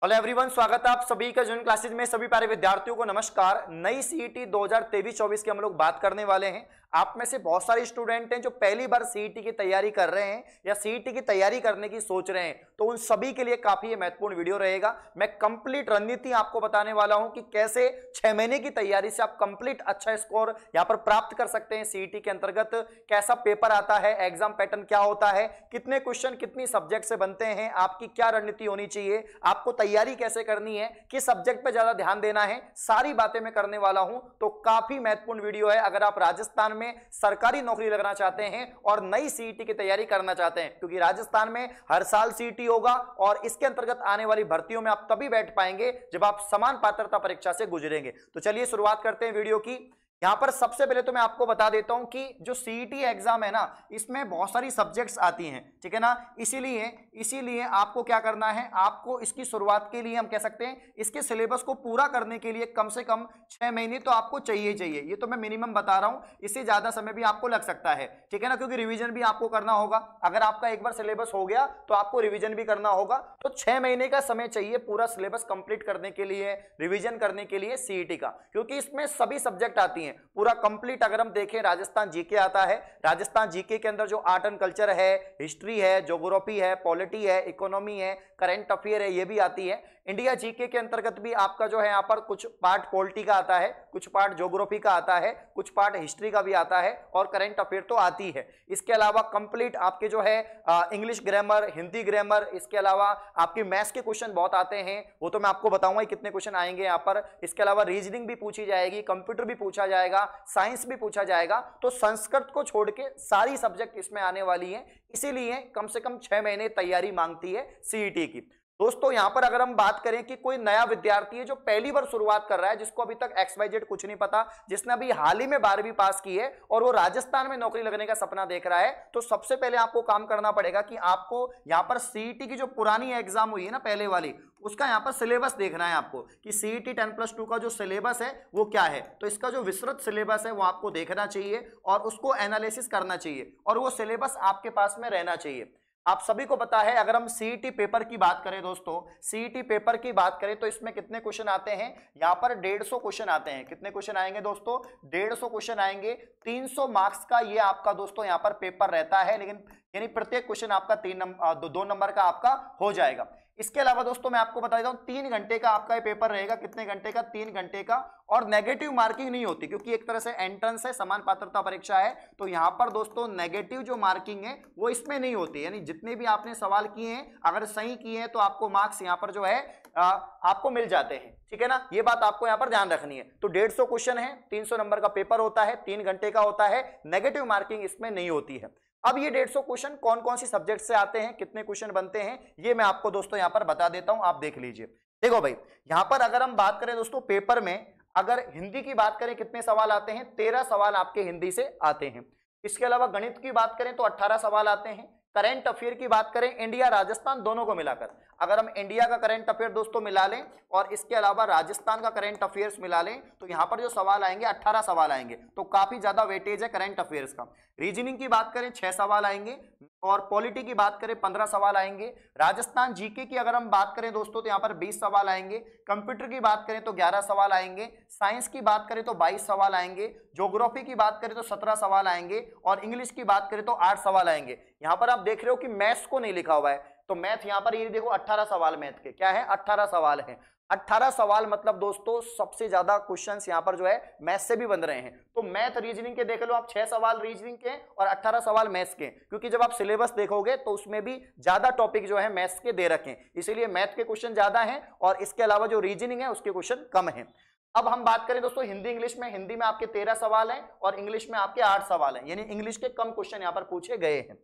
Hello everyone, स्वागत है आप सभी का जून क्लासेज में। सभी प्यारे विद्यार्थियों को नमस्कार। नई सीईटी 2023-24 की हम लोग बात करने वाले हैं। आप में से बहुत सारे स्टूडेंट हैं जो पहली बार सीईटी की तैयारी कर रहे हैं या सीईटी की तैयारी करने की सोच रहे हैं, तो उन सभी के लिए काफी महत्वपूर्ण वीडियो रहेगा। मैं कंप्लीट रणनीति आपको बताने वाला हूं कि कैसे 6 महीने की तैयारी से आप कंप्लीट अच्छा स्कोर यहां पर प्राप्त कर सकते हैं। सीईटी के अंतर्गत कैसा पेपर आता है, एग्जाम पैटर्न क्या होता है, कितने क्वेश्चन कितनी सब्जेक्ट से बनते हैं, आपकी क्या रणनीति होनी चाहिए, आपको तैयारी कैसे करनी है, किस सब्जेक्ट पे ज्यादा ध्यान देना है, सारी बातें मैं करने वाला हूं। तो काफी महत्वपूर्ण वीडियो है अगर आप राजस्थान में सरकारी नौकरी लगना चाहते हैं और नई सीईटी की तैयारी करना चाहते हैं, क्योंकि राजस्थान में हर साल सीईटी होगा और इसके अंतर्गत आने वाली भर्तियों में आप तभी बैठ पाएंगे जब आप समान पात्रता परीक्षा से गुजरेंगे। तो चलिए शुरुआत करते हैं वीडियो की। यहां पर सबसे पहले तो मैं आपको बता देता हूं कि जो सीईटी एग्जाम है ना, इसमें बहुत सारी सब्जेक्ट्स आती हैं, ठीक है ना। इसीलिए आपको क्या करना है, आपको इसकी शुरुआत के लिए हम कह सकते हैं इसके सिलेबस को पूरा करने के लिए कम से कम 6 महीने तो आपको चाहिए। ये तो मैं मिनिमम बता रहा हूं, इससे ज्यादा समय भी आपको लग सकता है, ठीक है ना, क्योंकि रिविजन भी आपको करना होगा। अगर आपका एक बार सिलेबस हो गया तो आपको रिविजन भी करना होगा। तो 6 महीने का समय चाहिए पूरा सिलेबस कंप्लीट करने के लिए, रिविजन करने के लिए सीईटी का, क्योंकि इसमें सभी सब्जेक्ट आती हैं पूरा कंप्लीट। अगर हम देखें, राजस्थान जीके आता है। राजस्थान जीके के अंदर जो आर्ट एंड कल्चर है, हिस्ट्री है, ज्योग्राफी है, पॉलिटी है, इकोनॉमी है, करंट अफेयर है, ये भी आती है। इंडिया जीके के अंतर्गत भी आपका जो है यहाँ पर कुछ पार्ट पॉलिटी का आता है, कुछ पार्ट ज्योग्राफी का आता है, कुछ पार्ट हिस्ट्री का भी आता है और करंट अफेयर तो आती है। इसके अलावा कंप्लीट आपके जो है इंग्लिश ग्रामर, हिंदी ग्रामर, इसके अलावा आपके मैथ्स के क्वेश्चन बहुत आते हैं, वो तो मैं आपको बताऊंगा कितने क्वेश्चन आएंगे यहाँ पर। इसके अलावा रीजनिंग भी पूछी जाएगी, कंप्यूटर भी पूछा जाएगा, साइंस भी पूछा जाएगा। तो संस्कृत को छोड़ के सारी सब्जेक्ट इसमें आने वाली हैं, इसीलिए कम से कम 6 महीने तैयारी मांगती है सीईटी की। दोस्तों यहां पर अगर हम बात करें कि कोई नया विद्यार्थी है जो पहली बार शुरुआत कर रहा है, जिसको अभी तक XYZ कुछ नहीं पता, जिसने अभी हाल ही में 12वीं पास की है और वो राजस्थान में नौकरी लगने का सपना देख रहा है, तो सबसे पहले आपको काम करना पड़ेगा कि आपको यहां पर सीईटी की जो पुरानी एग्जाम हुई है ना, पहले वाली, उसका यहां पर सिलेबस देखना है आपको कि सीईटी 10+2 का जो सिलेबस है वो क्या है। तो इसका जो विस्तृत सिलेबस है वो आपको देखना चाहिए और उसको एनालिसिस करना चाहिए और वो सिलेबस आपके पास में रहना चाहिए। आप सभी को पता है, अगर हम सीईटी पेपर की बात करें दोस्तों, सीईटी पेपर की बात करें तो इसमें कितने क्वेश्चन आते हैं, यहाँ पर 150 क्वेश्चन आते हैं। कितने क्वेश्चन आएंगे दोस्तों? 150 क्वेश्चन आएंगे। 300 मार्क्स का ये आपका दोस्तों यहाँ पर पेपर रहता है, लेकिन यानी प्रत्येक क्वेश्चन आपका 2 नंबर का आपका हो जाएगा। इसके अलावा दोस्तों मैं आपको बता देता हूं 3 घंटे का आपका ये पेपर रहेगा। कितने घंटे का? 3 घंटे का। और नेगेटिव मार्किंग नहीं होती, क्योंकि एक तरह से एंट्रेंस है, समान पात्रता परीक्षा है, तो यहां पर दोस्तों नेगेटिव जो मार्किंग है वो इसमें नहीं होती। यानी जितने भी आपने सवाल किए हैं अगर सही किए हैं तो आपको मार्क्स यहां पर जो है आपको मिल जाते हैं, ठीक है ना। ये बात आपको यहां पर ध्यान रखनी है। तो 150 क्वेश्चन है, 300 नंबर का पेपर होता है, 3 घंटे का होता है, नेगेटिव मार्किंग इसमें नहीं होती है। अब ये 150 क्वेश्चन कौन कौन सी सब्जेक्ट से आते हैं, कितने क्वेश्चन बनते हैं, ये मैं आपको दोस्तों यहां पर बता देता हूं, आप देख लीजिए। देखो भाई, यहां पर अगर हम बात करें दोस्तों पेपर में, अगर हिंदी की बात करें कितने सवाल आते हैं, 13 सवाल आपके हिंदी से आते हैं। इसके अलावा गणित की बात करें तो 18 सवाल आते हैं। करंट अफेयर की बात करें, इंडिया राजस्थान दोनों को मिलाकर, अगर हम इंडिया का करंट अफेयर दोस्तों मिला लें और इसके अलावा राजस्थान का करंट अफेयर्स मिला लें, तो यहां पर जो सवाल आएंगे 18 सवाल आएंगे। तो काफी ज्यादा वेटेज है करंट अफेयर्स का। रीजनिंग की बात करें 6 सवाल आएंगे और पॉलिटी की बात करें 15 सवाल आएंगे। राजस्थान जीके की अगर हम बात करें दोस्तों तो यहां पर 20 सवाल आएंगे। कंप्यूटर की बात करें तो 11 सवाल आएंगे। साइंस की बात करें तो 22 सवाल आएंगे। ज्योग्राफी की बात करें तो 17 सवाल आएंगे और इंग्लिश की बात करें तो 8 सवाल आएंगे। यहां पर आप देख रहे हो कि मैथ्स को नहीं लिखा हुआ है, तो मैथ यहां पर ये देखो 18 सवाल मैथ के क्या है, 18 सवाल है। 18 सवाल मतलब दोस्तों सबसे ज्यादा क्वेश्चंस यहां पर जो है मैथ से भी बन रहे हैं। तो मैथ रीजनिंग के देख लो आप, 6 सवाल रीजनिंग के और 18 सवाल मैथ्स के, क्योंकि जब आप सिलेबस देखोगे तो उसमें भी ज्यादा टॉपिक जो है मैथ्स के दे रखे हैं, इसीलिए मैथ के क्वेश्चन ज्यादा हैं और इसके अलावा जो रीजनिंग है उसके क्वेश्चन कम है। अब हम बात करें दोस्तों हिंदी इंग्लिश में, हिंदी में आपके 13 सवाल हैं और इंग्लिश में आपके 8 सवाल हैं, यानी इंग्लिश के कम क्वेश्चन यहां पर पूछे गए हैं।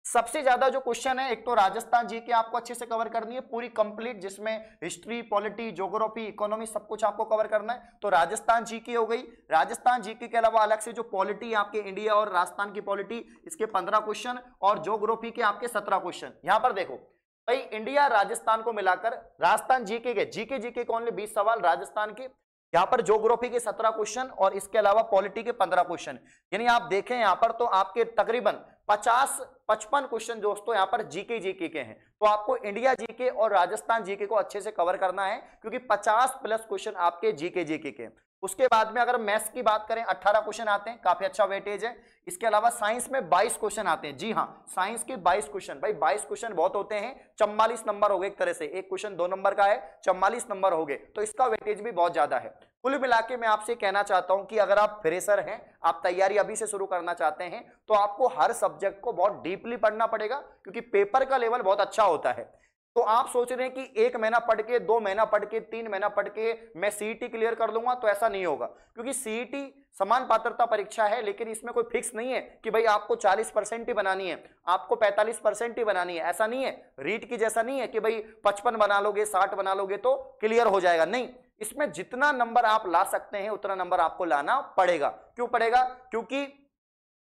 सबसे ज्यादा जो क्वेश्चन है, एक तो राजस्थान जीके आपको अच्छे से कवर करनी है पूरी कंप्लीट, जिसमें हिस्ट्री, पॉलिटी, ज्योग्राफी, इकोनॉमी सब कुछ आपको कवर करना है। तो राजस्थान जीके हो गई। राजस्थान जीके के अलावा अलग से जो पॉलिटी आपके इंडिया और राजस्थान की पॉलिटी, इसके 15 क्वेश्चन और ज्योग्राफी के आपके 17 क्वेश्चन। यहां पर देखो भाई, इंडिया राजस्थान को मिलाकर राजस्थान जीके के जीके को ओनली 20 सवाल, राजस्थान के यहाँ पर ज्योग्राफी के 17 क्वेश्चन और इसके अलावा पॉलिटी के 15 क्वेश्चन, यानी आप देखें यहाँ पर तो आपके तकरीबन 50-55 क्वेश्चन दोस्तों यहाँ पर जीके के हैं। तो आपको इंडिया जीके और राजस्थान जीके को अच्छे से कवर करना है, क्योंकि 50+ क्वेश्चन आपके जीके के। उसके बाद में अगर मैथ्स की बात करें 18 क्वेश्चन आते हैं, काफी अच्छा वेटेज है। इसके अलावा साइंस में 22 क्वेश्चन आते हैं। जी हाँ, साइंस के 22 क्वेश्चन, भाई 22 क्वेश्चन बहुत होते हैं, 44 नंबर हो गए एक तरह से, एक क्वेश्चन 2 नंबर का है, 44 नंबर हो गए, तो इसका वेटेज भी बहुत ज्यादा है। कुल मिला के मैं आपसे कहना चाहता हूं कि अगर आप फ्रेशर हैं, आप तैयारी अभी से शुरू करना चाहते हैं, तो आपको हर सब्जेक्ट को बहुत डीपली पढ़ना पड़ेगा, क्योंकि पेपर का लेवल बहुत अच्छा होता है। तो आप सोच रहे हैं कि 1 महीना पढ़ के, 2 महीना पढ़ के, 3 महीना पढ़ के मैं सीईटी क्लियर कर लूंगा, तो ऐसा नहीं होगा, क्योंकि सीईटी समान पात्रता परीक्षा है, लेकिन इसमें कोई फिक्स नहीं है कि भाई आपको 40% ही बनानी है, आपको 45% ही बनानी है, ऐसा नहीं है। रीट की जैसा नहीं है कि भाई 55 बना लोगे, 60 बना लोगे तो क्लियर हो जाएगा, नहीं। इसमें जितना नंबर आप ला सकते हैं उतना नंबर आपको लाना पड़ेगा। क्यों पड़ेगा? क्योंकि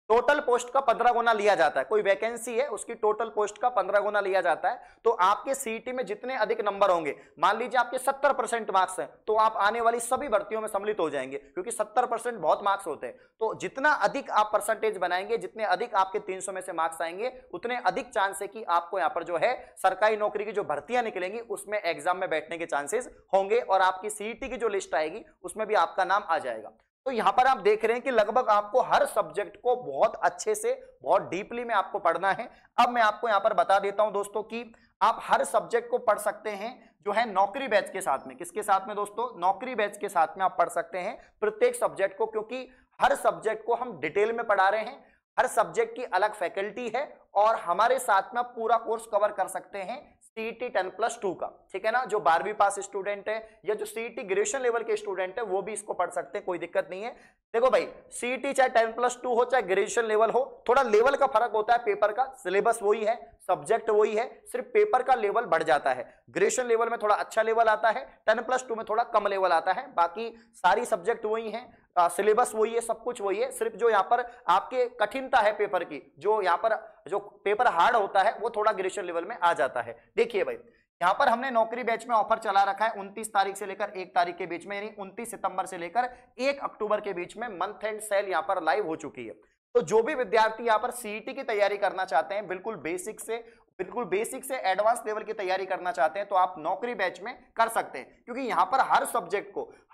टोटल पोस्ट का 15 गुना लिया जाता है। कोई वैकेंसी है उसकी टोटल पोस्ट का 15 गुना लिया जाता है। तो आपके सीईटी में जितने अधिक नंबर होंगे, मान लीजिए आपके 70% मार्क्स हैं, तो आप आने वाली सभी भर्तियों में सम्मिलित हो जाएंगे, क्योंकि 70% बहुत मार्क्स होते हैं। तो जितना अधिक आप परसेंटेज बनाएंगे, जितने अधिक आपके 300 में से मार्क्स आएंगे, उतने अधिक चांस है कि आपको यहाँ पर जो है सरकारी नौकरी की जो भर्तियां निकलेंगी उसमें एग्जाम में बैठने के चांसेस होंगे, और आपकी सीईटी की जो लिस्ट आएगी उसमें भी आपका नाम आ जाएगा। तो यहां पर आप देख रहे हैं कि लगभग आपको हर सब्जेक्ट को बहुत अच्छे से, बहुत डीपली में आपको पढ़ना है। अब मैं आपको यहां पर बता देता हूं दोस्तों कि आप हर सब्जेक्ट को पढ़ सकते हैं जो है नौकरी बैच के साथ में। किसके साथ में दोस्तों? नौकरी बैच के साथ में आप पढ़ सकते हैं प्रत्येक सब्जेक्ट को, क्योंकि हर सब्जेक्ट को हम डिटेल में पढ़ा रहे हैं, हर सब्जेक्ट की अलग फैकल्टी है, और हमारे साथ में पूरा कोर्स कवर कर सकते हैं सीईटी 10+2 का, ठीक है ना। जो 12वीं पास स्टूडेंट है या जो सीईटी ग्रेजुएशन लेवल के स्टूडेंट है वो भी इसको पढ़ सकते हैं, कोई दिक्कत नहीं है। देखो भाई, सीईटी चाहे 10+2 हो चाहे ग्रेजुएशन लेवल हो, थोड़ा लेवल का फर्क होता है, पेपर का सिलेबस वही है, सब्जेक्ट वही है, सिर्फ पेपर का लेवल बढ़ जाता है। ग्रेजुएशन लेवल में थोड़ा अच्छा लेवल आता है, 10+2 में थोड़ा कम लेवल आता है, बाकी सारी सब्जेक्ट वही है, सिलेबस वही है, सब कुछ वही है। सिर्फ जो यहाँ पर आपके कठिनता है पेपर की, जो यहाँ पर जो पेपर हार्ड होता है वो थोड़ा ग्रेजुएशन लेवल में आ जाता है। देखिए भाई, यहाँ पर हमने नौकरी बैच में ऑफर चला रखा है 29 तारीख से लेकर 1 तारीख के बीच में, यानी 29 सितंबर से लेकर 1 अक्टूबर के बीच में मंथ एंड सेल यहाँ पर लाइव हो चुकी है। तो जो भी विद्यार्थी यहाँ पर सीईटी की तैयारी करना चाहते हैं, बिल्कुल बेसिक से एडवांस लेवल की तैयारी करना चाहते हैं, तो आप नौकरी बैच में कर सकते हैं, क्योंकि यहाँ पर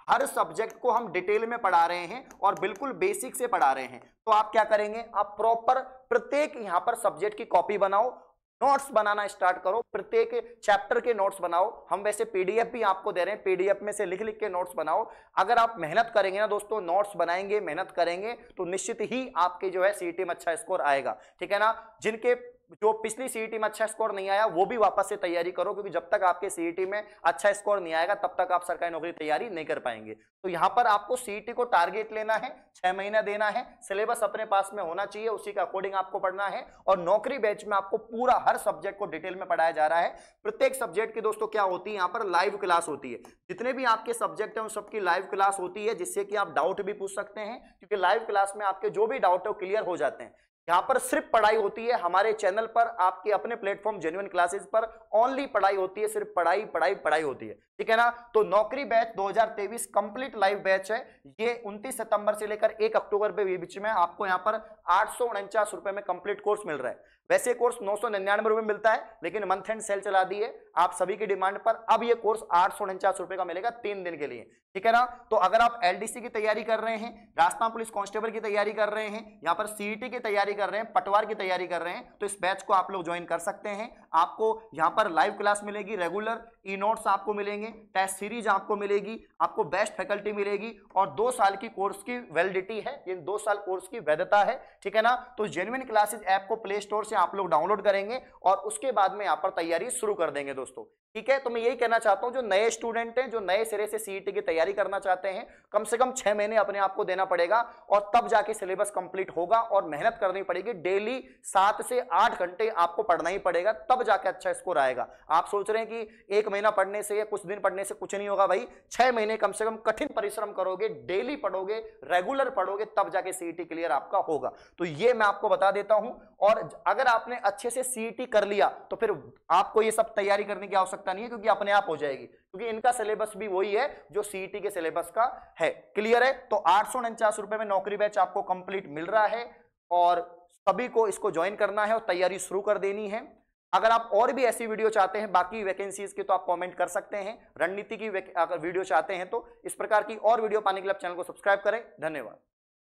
हर सब्जेक्ट को हम डिटेल में पढ़ा रहे हैं और बिल्कुल बेसिक से पढ़ा रहे हैं। तो आप क्या करेंगे, आप प्रॉपर प्रत्येक यहाँ पर सब्जेक्ट की कॉपी बनाओ, नोट्स बनाना स्टार्ट करो, प्रत्येक चैप्टर के नोट्स बनाओ। हम वैसे पीडीएफ भी आपको दे रहे हैं, पीडीएफ में से लिख लिख के नोट्स बनाओ। अगर आप मेहनत करेंगे ना दोस्तों, नोट्स बनाएंगे, मेहनत करेंगे, तो निश्चित ही आपके जो है सीईटी में अच्छा स्कोर आएगा, ठीक है ना। जिनके जो पिछली सीईटी में अच्छा स्कोर नहीं आया वो भी वापस से तैयारी करो, क्योंकि जब तक आपके सीईटी में अच्छा स्कोर नहीं आएगा तब तक आप सरकारी नौकरी तैयारी नहीं कर पाएंगे। तो यहाँ पर आपको सीईटी को टारगेट लेना है, 6 महीना देना है, सिलेबस अपने पास में होना चाहिए, उसी के अकॉर्डिंग आपको पढ़ना है। और नौकरी बैच में आपको पूरा हर सब्जेक्ट को डिटेल में पढ़ाया जा रहा है। प्रत्येक सब्जेक्ट की दोस्तों क्या होती है, यहाँ पर लाइव क्लास होती है। जितने भी आपके सब्जेक्ट है उन सबकी लाइव क्लास होती है, जिससे कि आप डाउट भी पूछ सकते हैं, क्योंकि लाइव क्लास में आपके जो भी डाउट है वो क्लियर हो जाते हैं। यहाँ पर सिर्फ पढ़ाई होती है, हमारे चैनल पर, आपके अपने प्लेटफॉर्म जेन्युइन क्लासेस पर ओनली पढ़ाई होती है, सिर्फ पढ़ाई होती है, ठीक है ना। तो नौकरी बैच 2023 कंप्लीट लाइव बैच है, ये 29 सितंबर से लेकर 1 अक्टूबर के बीच में आपको यहाँ पर 849 रुपए में कंप्लीट कोर्स मिल रहा है। वैसे कोर्स 999 रुपए मिलता है, लेकिन मंथ एंड सेल चला दी है आप सभी की डिमांड पर। अब ये कोर्स 849 रुपए का मिलेगा 3 दिन के लिए, ठीक है ना। तो अगर आप एलडीसी की तैयारी कर रहे हैं, राजस्थान पुलिस कांस्टेबल की तैयारी कर रहे हैं, यहाँ पर सीईटी की तैयारी कर रहे हैं, पटवार की तैयारी कर रहे हैं, तो इस बैच को आप लोग ज्वाइन कर सकते हैं। आपको यहाँ पर लाइव क्लास मिलेगी, रेगुलर ई नोट्स आपको मिलेंगे, टेस्ट सीरीज आपको मिलेगी, आपको बेस्ट फैकल्टी मिलेगी, और 2 साल की कोर्स की वैलिडिटी है, ये 2 साल कोर्स की वैधता है, ठीक है ना। तो जेन्युइन क्लासेस ऐप को प्ले स्टोर से आप लोग डाउनलोड करेंगे और उसके बाद में यहाँ पर तैयारी शुरू कर देंगे दोस्तों, ठीक है। तो मैं यही कहना चाहता हूं, जो नए स्टूडेंट हैं, जो नए सिरे से सीईटी की तैयारी करना चाहते हैं, कम से कम 6 महीने अपने आप को देना पड़ेगा, और तब जाके सिलेबस कंप्लीट होगा, और मेहनत करनी पड़ेगी। डेली 7 से 8 घंटे आपको पढ़ना ही पड़ेगा, तब जाके अच्छा स्कोर आएगा। आप सोच रहे हैं कि 1 महीना पढ़ने से या कुछ दिन पढ़ने से कुछ नहीं होगा, भाई 6 महीने कम से कम कठिन परिश्रम करोगे, डेली पढ़ोगे, रेगुलर पढ़ोगे, तब जाके सीईटी क्लियर आपका होगा। तो ये मैं आपको बता देता हूं। और अगर आपने अच्छे से सीईटी कर लिया तो फिर आपको ये सब तैयारी करने की आवश्यकता आवश्यकता नहीं है, क्योंकि अपने आप हो जाएगी, क्योंकि इनका सिलेबस भी वही है जो सीईटी के सिलेबस का है। क्लियर है? तो 849 रुपए में नौकरी बैच आपको कंप्लीट मिल रहा है और सभी को इसको ज्वाइन करना है और तैयारी शुरू कर देनी है। अगर आप और भी ऐसी वीडियो चाहते हैं बाकी वैकेंसीज की, तो आप कमेंट कर सकते हैं। रणनीति की अगर वीडियो चाहते हैं तो इस प्रकार की और वीडियो पाने के लिए आप चैनल को सब्सक्राइब करें। धन्यवाद।